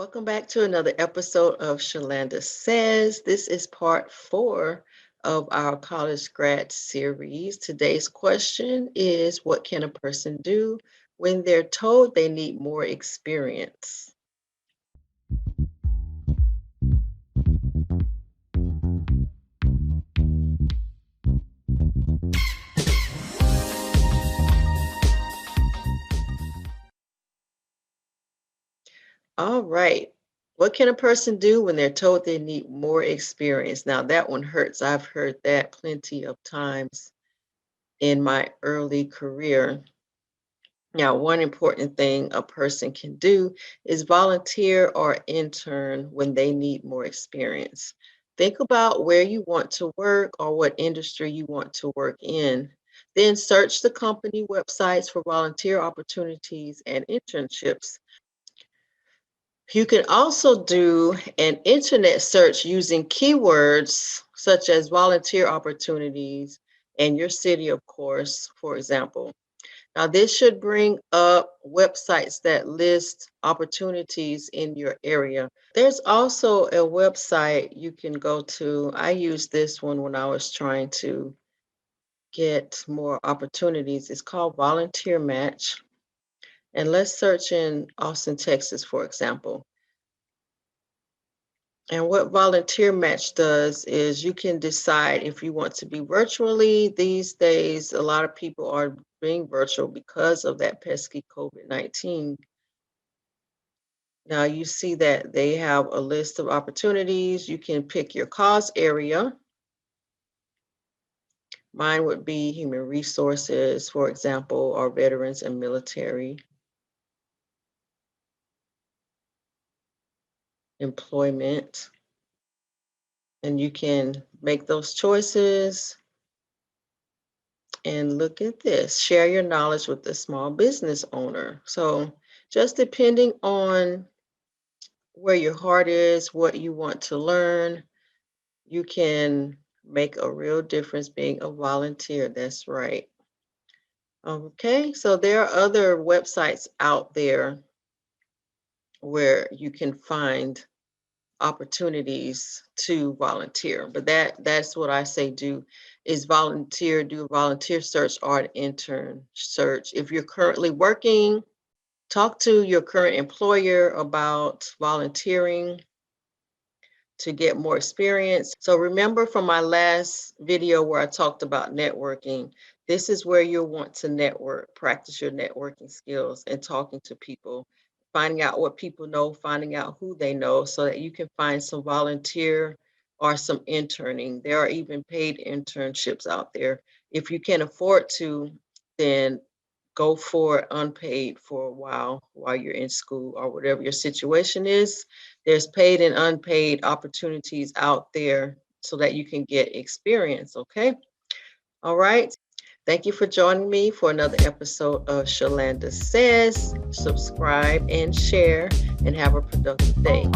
Welcome back to another episode of Shalanda Says. This is part 4 of our college grad series. Today's question is, what can a person do when they're told they need more experience? All right. What can a person do when they're told they need more experience? Now, that one hurts. I've heard that plenty of times in my early career. Now, one important thing a person can do is volunteer or intern when they need more experience. Think about where you want to work or what industry you want to work in. Then search the company websites for volunteer opportunities and internships. You can also do an internet search using keywords such as volunteer opportunities and your city, of course, for example. Now, this should bring up websites that list opportunities in your area. There's also a website you can go to. I used this one when I was trying to get more opportunities. It's called Volunteer Match. And let's search in Austin, Texas, for example. And what Volunteer Match does is you can decide if you want to be virtually. These days, a lot of people are being virtual because of that pesky COVID-19. Now you see that they have a list of opportunities. You can pick your cause area. Mine would be human resources, for example, or veterans and military, employment. And you can make those choices. And look at this, share your knowledge with the small business owner. So just depending on where your heart is, what you want to learn, you can make a real difference being a volunteer. That's right. Okay, so there are other websites out there where you can find opportunities to volunteer, but that's what I say do is volunteer, do a volunteer search or an intern search. If you're currently working, talk to your current employer about volunteering to get more experience. So remember from my last video where I talked about networking, this is where you'll want to network, practice your networking skills and talking to people, finding out what people know, finding out who they know so that you can find some volunteer or some interning. There are even paid internships out there. If you can afford to, then go for unpaid for a while you're in school or whatever your situation is. There's paid and unpaid opportunities out there so that you can get experience, okay? All right. Thank you for joining me for another episode of Shalanda Says. Subscribe and share and have a productive day.